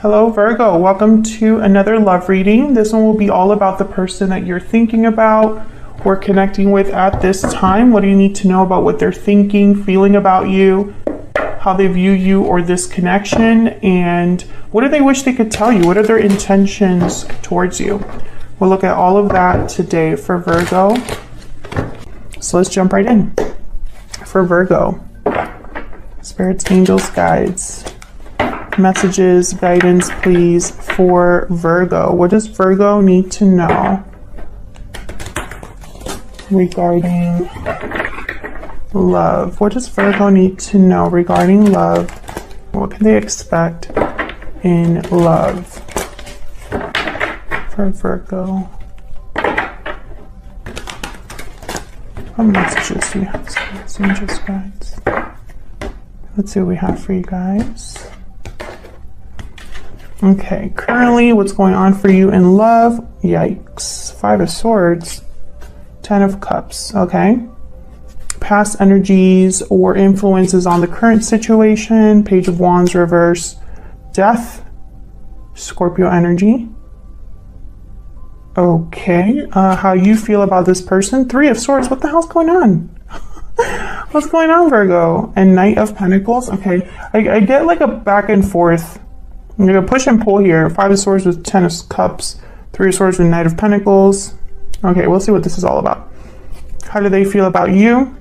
Hello Virgo, welcome to another love reading. This one will be all about the person that you're thinking about or connecting with at this time. What do you need to know about what they're thinking, feeling about you, how they view you or this connection, and what do they wish they could tell you? What are their intentions towards you? We'll look at all of that today for Virgo. So let's jump right in. For Virgo, spirits, angels, guides, messages, guidance, please, for Virgo. What does Virgo need to know regarding love? What does Virgo need to know regarding love? What can they expect in love for Virgo? What messages do you have? Spirits, angels, guides. Let's see what we have for you guys. Okay, currently what's going on for you in love? Yikes. 5 of Swords, 10 of Cups, okay? Past energies or influences on the current situation, Page of Wands reverse, Death, Scorpio energy. Okay, how you feel about this person? 3 of Swords, what the hell's going on? What's going on, Virgo? And Knight of Pentacles, okay. I get like a back and forth. I'm going to push and pull here. 5 of Swords with 10 of Cups. 3 of Swords with Knight of Pentacles. Okay, we'll see what this is all about. How do they feel about you?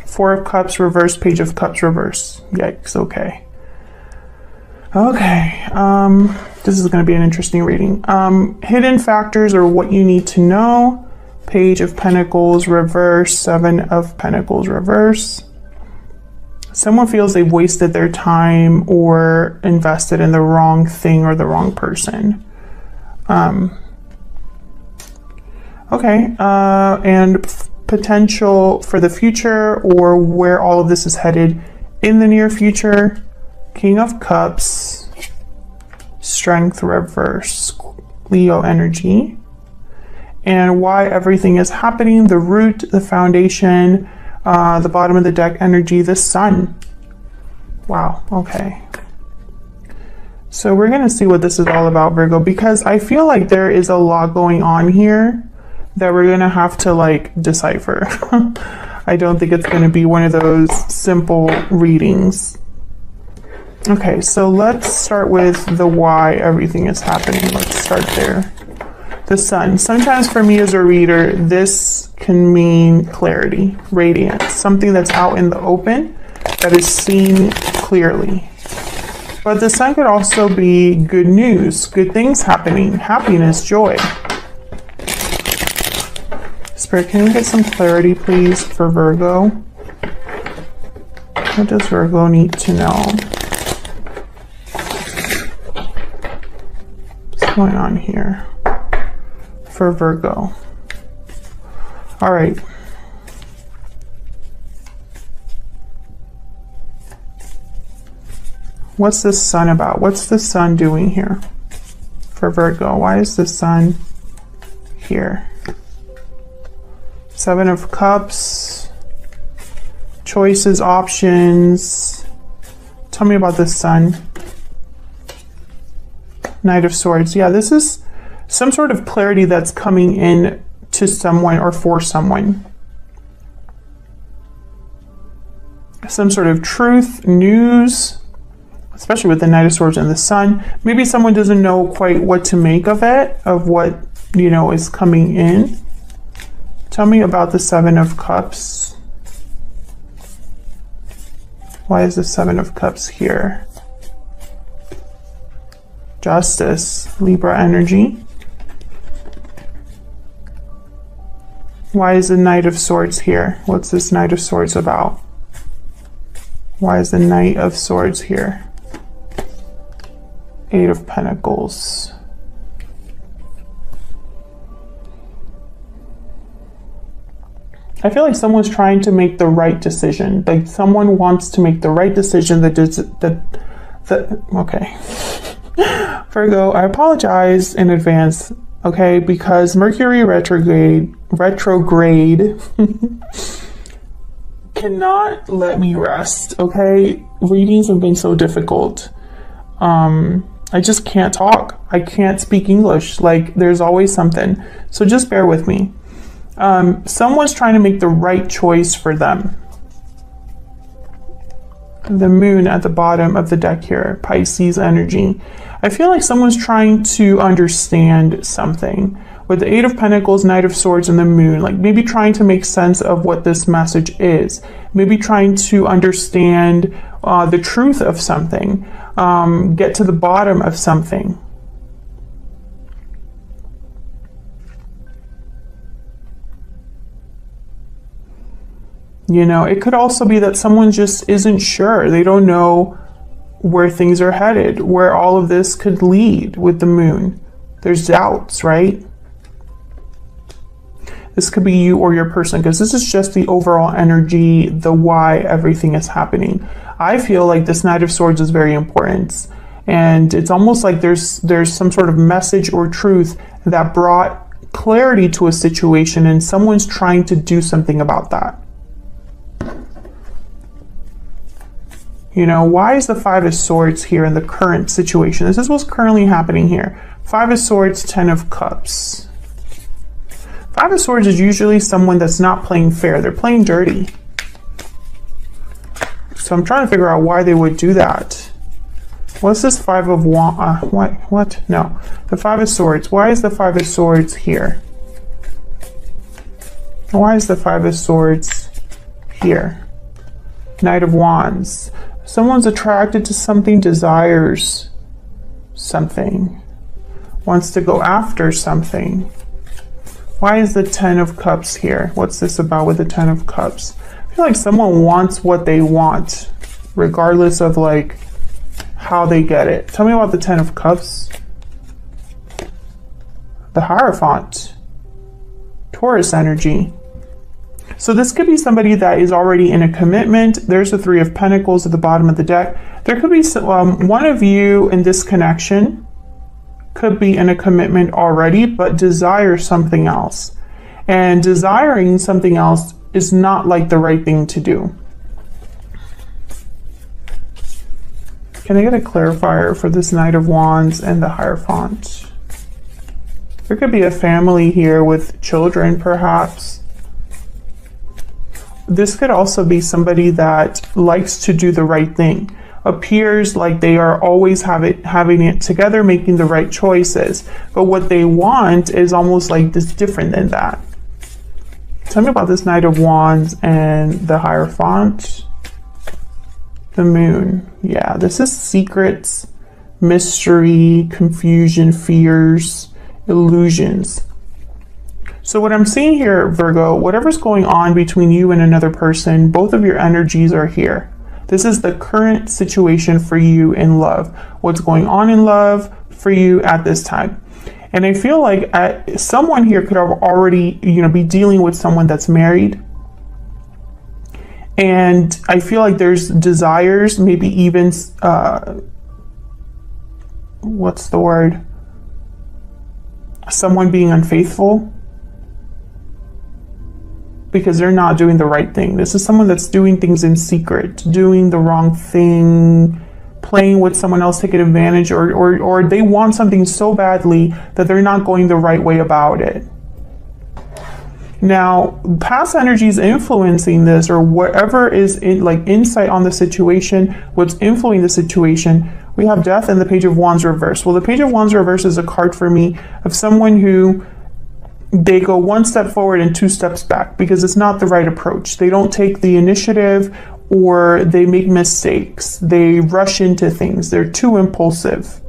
4 of Cups reverse, Page of Cups reverse. Yikes, okay. Okay, this is going to be an interesting reading. Hidden factors or what you need to know. Page of Pentacles reverse, 7 of Pentacles reverse. Someone feels they've wasted their time or invested in the wrong thing or the wrong person. Okay, and potential for the future or where all of this is headed in the near future. King of Cups, Strength reverse, Leo energy. And why everything is happening, the root, the foundation, the bottom of the deck energy, the Sun. Wow, okay. So we're going to see what this is all about, Virgo, because I feel like there is a lot going on here that we're going to have to like decipher. I don't think it's going to be one of those simple readings. Okay, so let's start with the why everything is happening. Let's start there. The Sun. Sometimes for me as a reader, this can mean clarity, radiance, something that's out in the open that is seen clearly. But the Sun could also be good news, good things happening, happiness, joy. Spirit, can we get some clarity, please, for Virgo? What does Virgo need to know? What's going on here for Virgo? All right. What's the Sun about? What's the Sun doing here for Virgo? Why is the Sun here? 7 of Cups, choices, options. Tell me about the Sun. Knight of Swords. Yeah, this is some sort of clarity that's coming in to someone or for someone. Some sort of truth, news, especially with the Knight of Swords and the Sun. Maybe someone doesn't know quite what to make of it, of what, you know, is coming in. Tell me about the 7 of Cups. Why is the 7 of Cups here? Justice, Libra energy. Why is the Knight of Swords here? What's this Knight of Swords about? Why is the Knight of Swords here? 8 of Pentacles. I feel like someone's trying to make the right decision. Like someone wants to make the right decision okay. Virgo, I apologize in advance, okay, because Mercury retrograde cannot let me rest, okay? Readings have been so difficult. I just can't talk. I can't speak English. Like, there's always something. So just bear with me. Someone's trying to make the right choice for them. The moon at the bottom of the deck here, Pisces energy. I feel like someone's trying to understand something. With the Eight of Pentacles, Knight of Swords, and the moon, like maybe trying to make sense of what this message is. Maybe trying to understand the truth of something. Get to the bottom of something. You know, it could also be that someone just isn't sure. They don't know where things are headed, where all of this could lead with the moon. There's doubts, right? This could be you or your person, because this is just the overall energy, the why everything is happening. I feel like this Knight of Swords is very important. And it's almost like there's some sort of message or truth that brought clarity to a situation, and someone's trying to do something about that. You know, why is the Five of Swords here in the current situation? This is what's currently happening here. Five of Swords, Ten of Cups. Five of Swords is usually someone that's not playing fair. They're playing dirty. So I'm trying to figure out why they would do that. What's this Five of Wands? What? No. The Five of Swords. Why is the Five of Swords here? Why is the Five of Swords here? Knight of Wands. Someone's attracted to something, desires something, wants to go after something. Why is the Ten of Cups here? What's this about with the Ten of Cups? I feel like someone wants what they want, regardless of like how they get it. Tell me about the Ten of Cups. The Hierophant. Taurus energy. So this could be somebody that is already in a commitment. There's the Three of Pentacles at the bottom of the deck. There could be one of you in this connection could be in a commitment already, but desire something else. And desiring something else is not like the right thing to do. Can I get a clarifier for this Knight of Wands and the Hierophant? There could be a family here with children, perhaps. This could also be somebody that likes to do the right thing. Appears like they are always having it together, making the right choices. But what they want is almost like this different than that. Tell me about this Knight of Wands and the Hierophant. The moon. Yeah, this is secrets, mystery, confusion, fears, illusions. So what I'm seeing here, Virgo, whatever's going on between you and another person, both of your energies are here. This is the current situation for you in love. What's going on in love for you at this time. And I feel like someone here could have already, be dealing with someone that's married. And I feel like there's desires, maybe even, what's the word? Someone being unfaithful. Because they're not doing the right thing. This is someone that's doing things in secret, doing the wrong thing, playing with someone else, taking advantage, or they want something so badly that they're not going the right way about it. Now, past energy is influencing this, or whatever is insight on the situation, what's influencing the situation. We have Death and the Page of Wands reverse. Well, the Page of Wands reverse is a card for me of someone who they go one step forward and two steps back because it's not the right approach. They don't take the initiative, or they make mistakes. They rush into things. They're too impulsive.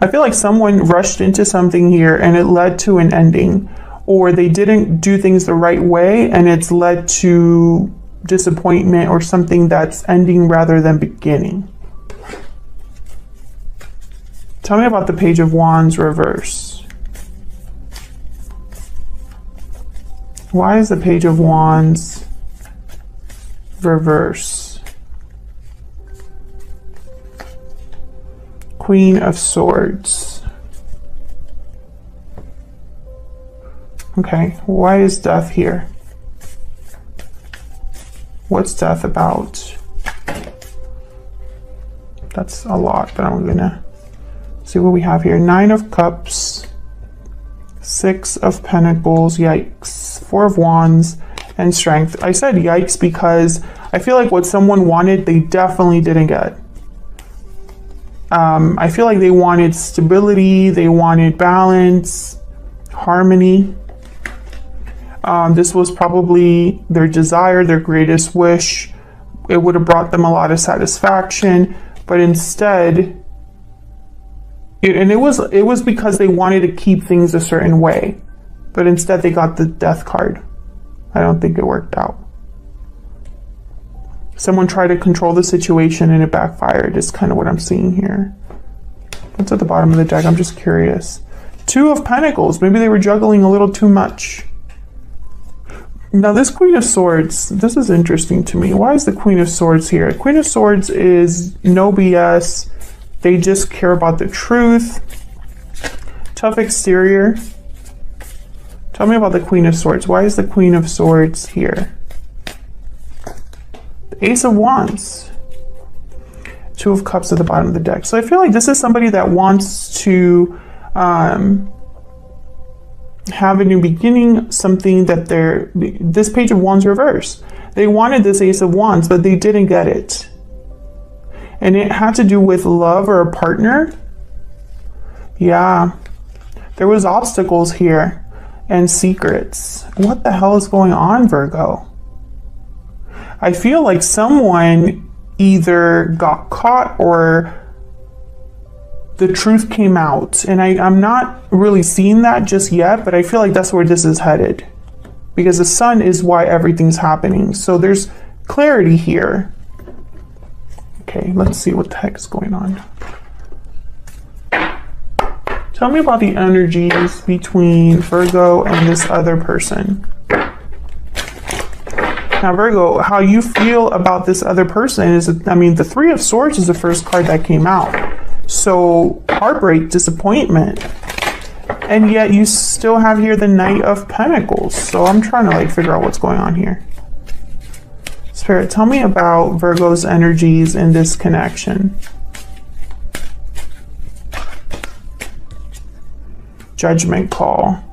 I feel like someone rushed into something here and it led to an ending, or they didn't do things the right way and it's led to disappointment or something that's ending rather than beginning. Tell me about the Page of Wands reverse. Why is the Page of Wands reverse? Queen of Swords. Okay, why is Death here? What's Death about? That's a lot, but I'm gonna see what we have here. 9 of Cups, 6 of Pentacles, yikes, 4 of Wands, and Strength. I said yikes because I feel like what someone wanted, they definitely didn't get. I feel like they wanted stability, they wanted balance, harmony. This was probably their desire, their greatest wish. It would have brought them a lot of satisfaction, but instead, it was because they wanted to keep things a certain way, but instead they got the Death card. I don't think it worked out. Someone tried to control the situation and it backfired, is kind of what I'm seeing here. What's at the bottom of the deck? I'm just curious. 2 of Pentacles. Maybe they were juggling a little too much. Now this Queen of Swords, this is interesting to me. Why is the Queen of Swords here? Queen of Swords is no BS. They just care about the truth. Tough exterior. Tell me about the Queen of Swords. Why is the Queen of Swords here? The Ace of Wands. 2 of Cups at the bottom of the deck. So I feel like this is somebody that wants to have a new beginning, something that this Page of Wands reverse. They wanted this Ace of Wands, but they didn't get it. And it had to do with love or a partner. Yeah, there was obstacles here and secrets. What the hell is going on, Virgo? I feel like someone either got caught or the truth came out. And I'm not really seeing that just yet, but I feel like that's where this is headed. Because the sun is why everything's happening. So there's clarity here. Okay, let's see what the heck is going on. Tell me about the energies between Virgo and this other person. Now, Virgo, how you feel about this other person is, I mean, the 3 of Swords is the first card that came out. So, heartbreak, disappointment. And yet you still have here the Knight of Pentacles. So I'm trying to figure out what's going on here. Spirit, tell me about Virgo's energies in this connection. Judgment call.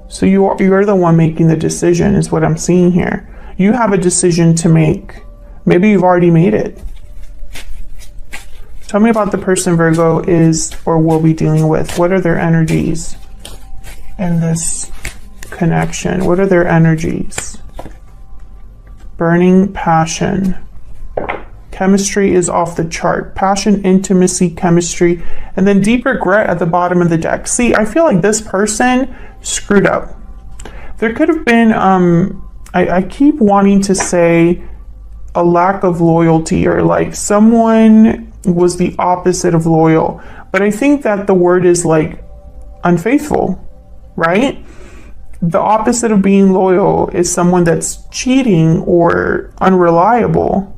So you're the one making the decision is what I'm seeing here. You have a decision to make. Maybe you've already made it. Tell me about the person Virgo is or will be dealing with. What are their energies in this connection? What are their energies? Burning passion. Chemistry is off the chart. Passion, intimacy, chemistry, and then deep regret at the bottom of the deck. See, I feel like this person screwed up. There could have been, I keep wanting to say a lack of loyalty, or like someone was the opposite of loyal. But I think that the word is like unfaithful, right? The opposite of being loyal is someone that's cheating or unreliable.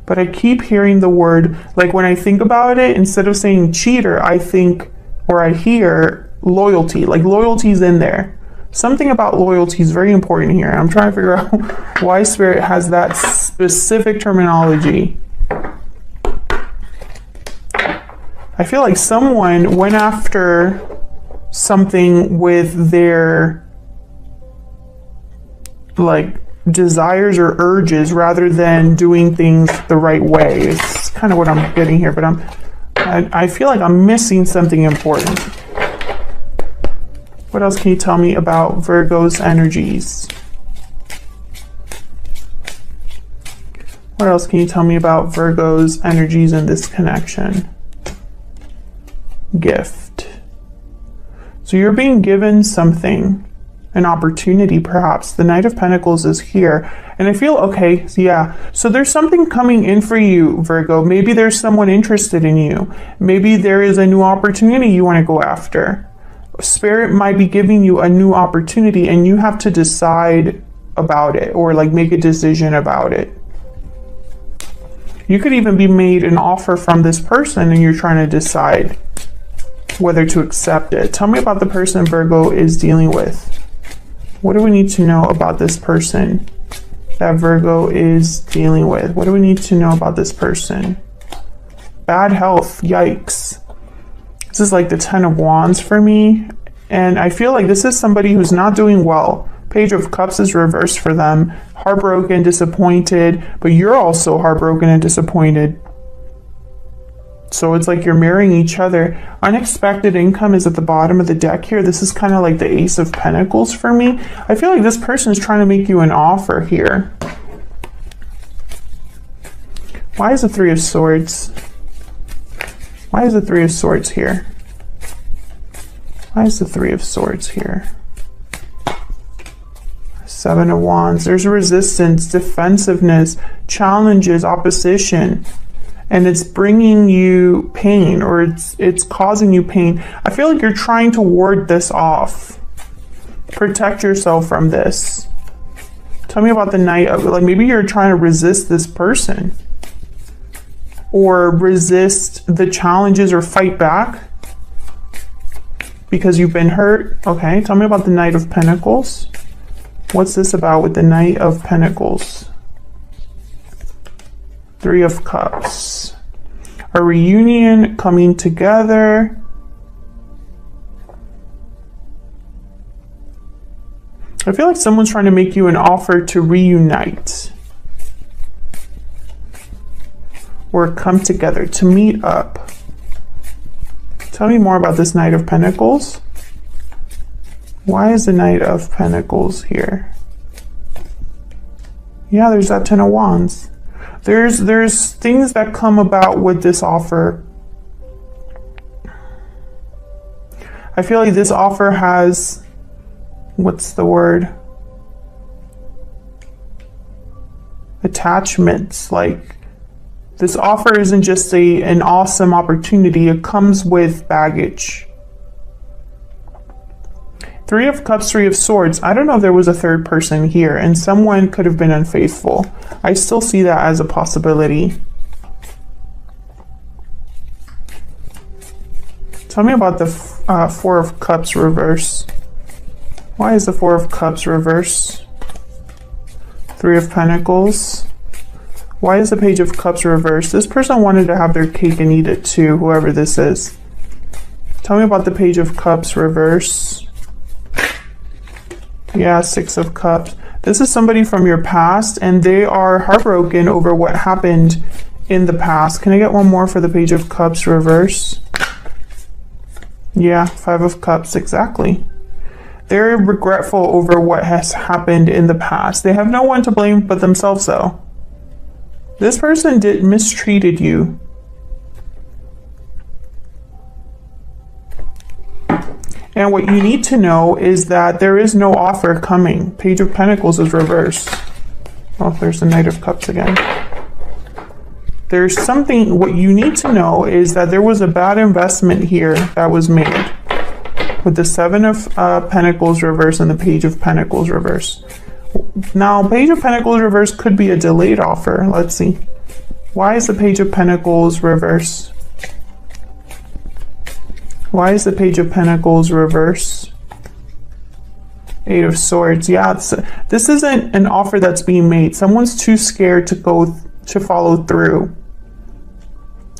But I keep hearing the word, like when I think about it, instead of saying cheater, I think, or I hear loyalty, like loyalty's in there. Something about loyalty is very important here. I'm trying to figure out why Spirit has that specific terminology. I feel like someone went after something with their like desires or urges rather than doing things the right way. It's kind of what I'm getting here, but I feel like I'm missing something important. What else can you tell me about Virgo's energies? What else can you tell me about Virgo's energies in this connection? Gift. So you're being given something, an opportunity perhaps. The Knight of Pentacles is here. And I feel, okay, yeah. So there's something coming in for you, Virgo. Maybe there's someone interested in you. Maybe there is a new opportunity you want to go after. Spirit might be giving you a new opportunity and you have to decide about it or like make a decision about it. You could even be made an offer from this person and you're trying to decide whether to accept it. Tell me about the person Virgo is dealing with. What do we need to know about this person that Virgo is dealing with? What do we need to know about this person? Bad health, yikes. This is like the 10 of Wands for me. And I feel like this is somebody who's not doing well. Page of Cups is reversed for them. Heartbroken, disappointed, but you're also heartbroken and disappointed. So it's like you're marrying each other. Unexpected income is at the bottom of the deck here. This is kind of like the Ace of Pentacles for me. I feel like this person is trying to make you an offer here. Why is the Three of Swords? Why is the Three of Swords here? Why is the Three of Swords here? Seven of Wands. There's resistance, defensiveness, challenges, opposition. And it's bringing you pain, or it's causing you pain. I feel like you're trying to ward this off. Protect yourself from this. Tell me about the Knight of, like, maybe you're trying to resist this person. Or resist the challenges or fight back because you've been hurt. Okay, tell me about the Knight of Pentacles. What's this about with the Knight of Pentacles? Three of Cups. A reunion, coming together. I feel like someone's trying to make you an offer to reunite. Or come together, to meet up. Tell me more about this Knight of Pentacles. Why is the Knight of Pentacles here? Yeah, there's that Ten of Wands. There's things that come about with this offer. I feel like this offer has, what's the word? Attachments. Like, this offer isn't just an awesome opportunity. It comes with baggage. Three of Cups, Three of Swords. I don't know if there was a third person here, and someone could have been unfaithful. I still see that as a possibility. Tell me about the Four of Cups reverse. Why is the Four of Cups reverse? Three of Pentacles. Why is the Page of Cups reversed? This person wanted to have their cake and eat it too, whoever this is. Tell me about the Page of Cups reverse. Yeah, Six of Cups. This is somebody from your past, and they are heartbroken over what happened in the past. Can I get one more for the Page of Cups reverse? Yeah, Five of Cups, exactly. They're regretful over what has happened in the past. They have no one to blame but themselves, though. This person mistreated you. And what you need to know is that there is no offer coming. Page of Pentacles is reversed. Oh, there's the Knight of Cups again. There's something, what you need to know is that there was a bad investment here that was made. With the Seven of Pentacles reverse and the Page of Pentacles reverse. Now, Page of Pentacles reverse could be a delayed offer. Let's see. Why is the Page of Pentacles reverse? Why is the Page of Pentacles reverse? Eight of Swords. Yeah, this isn't an offer that's being made. Someone's too scared to follow through.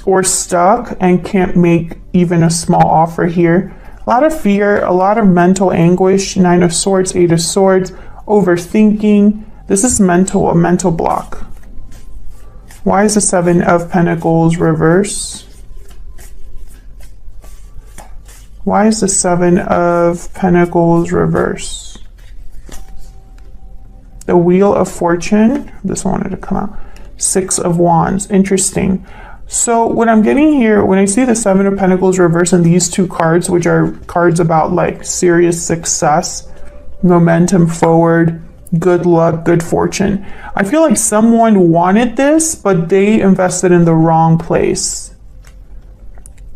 Or stuck and can't make even a small offer here. A lot of fear, a lot of mental anguish. Nine of Swords, Eight of Swords. Overthinking. This is a mental block. Why is the Seven of Pentacles reverse? Why is the Seven of Pentacles reverse? The Wheel of Fortune. This one wanted to come out. Six of Wands. Interesting. So what I'm getting here, when I see the Seven of Pentacles reverse and these two cards, which are cards about like serious success, momentum forward, good luck, good fortune. I feel like someone wanted this, but they invested in the wrong place.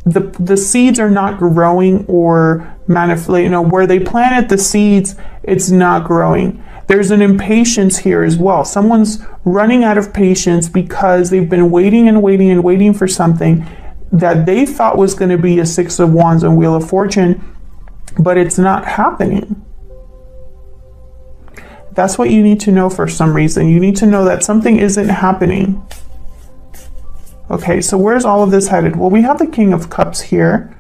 The seeds are not growing or manifesting. You know, where they planted the seeds, it's not growing. There's an impatience here as well. Someone's running out of patience because they've been waiting and waiting and waiting for something that they thought was going to be a Six of Wands and Wheel of Fortune, but it's not happening. That's what you need to know for some reason. You need to know that something isn't happening. Okay, so where's all of this headed? Well, we have the King of Cups here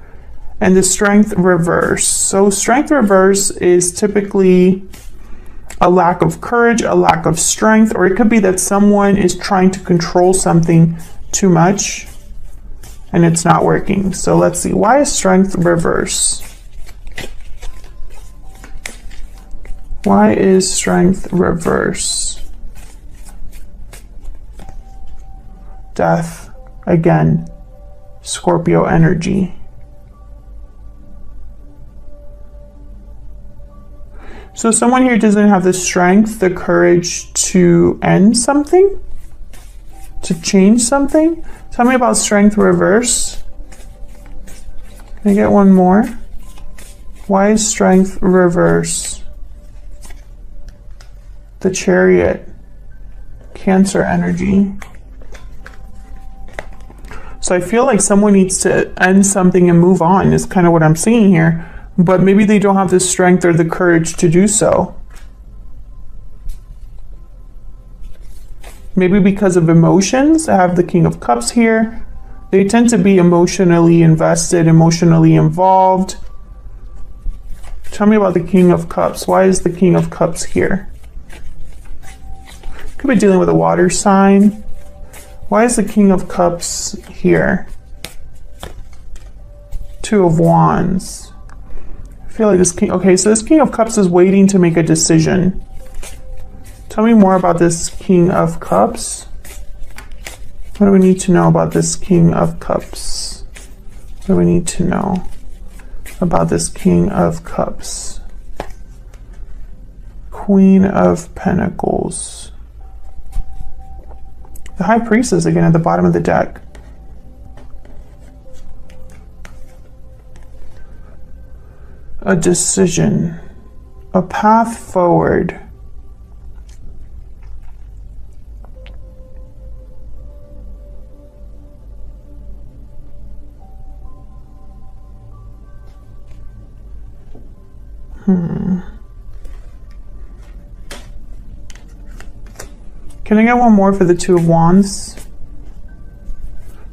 and the Strength reverse. So Strength reverse is typically a lack of courage, a lack of strength, or it could be that someone is trying to control something too much and it's not working. So let's see, why is Strength reverse? Why is Strength reverse? Death, again, Scorpio energy. So someone here doesn't have the strength, the courage to end something, to change something. Tell me about Strength reverse. Can I get one more? Why is Strength reverse? The Chariot, Cancer energy. So I feel like someone needs to end something and move on is kind of what I'm seeing here. But maybe they don't have the strength or the courage to do so. Maybe because of emotions. I have the King of Cups here. They tend to be emotionally invested, emotionally involved. Tell me about the King of Cups. Why is the King of Cups here? Could be dealing with a water sign. Why is the King of Cups here? Two of Wands. I feel like this King, okay, so this King of Cups is waiting to make a decision. Tell me more about this King of Cups. What do we need to know about this King of Cups? What do we need to know about this King of Cups? Queen of Pentacles. The High Priestess again at the bottom of the deck. A decision, a path forward. Can I get one more for the Two of Wands?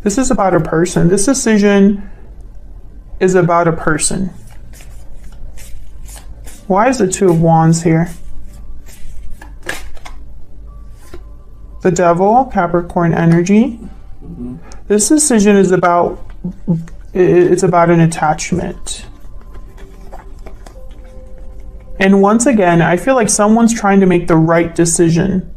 This is about a person. This decision is about a person. Why is the Two of Wands here? The Devil, Capricorn energy. This decision is about, it's about an attachment. And once again, I feel like someone's trying to make the right decision.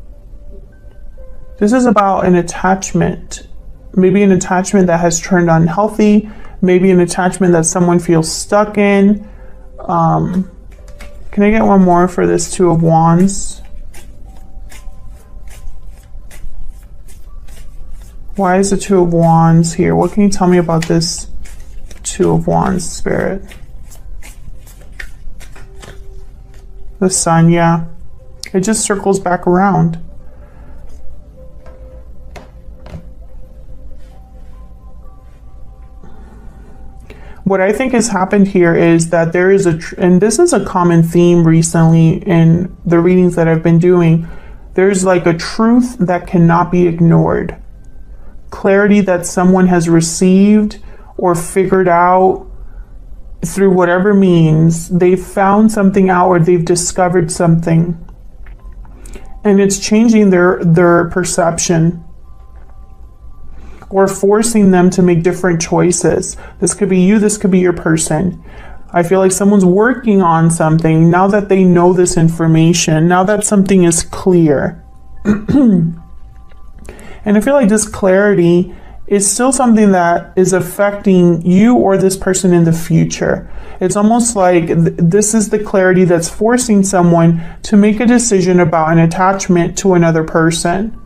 This is about an attachment. Maybe an attachment that has turned unhealthy. Maybe an attachment that someone feels stuck in. Can I get one more for this Two of Wands? Why is the Two of Wands here? What can you tell me about this Two of Wands, Spirit? The Sun, yeah. It just circles back around. What I think has happened here is that there is and this is a common theme recently in the readings that I've been doing, there's like a truth that cannot be ignored. Clarity that someone has received or figured out through whatever means. They've found something out or they've discovered something. And it's changing their perception, or forcing them to make different choices. This could be you, this could be your person. I feel like someone's working on something now that they know this information, now that something is clear. And I feel like this clarity is still something that is affecting you or this person in the future. It's almost like this is the clarity that's forcing someone to make a decision about an attachment to another person.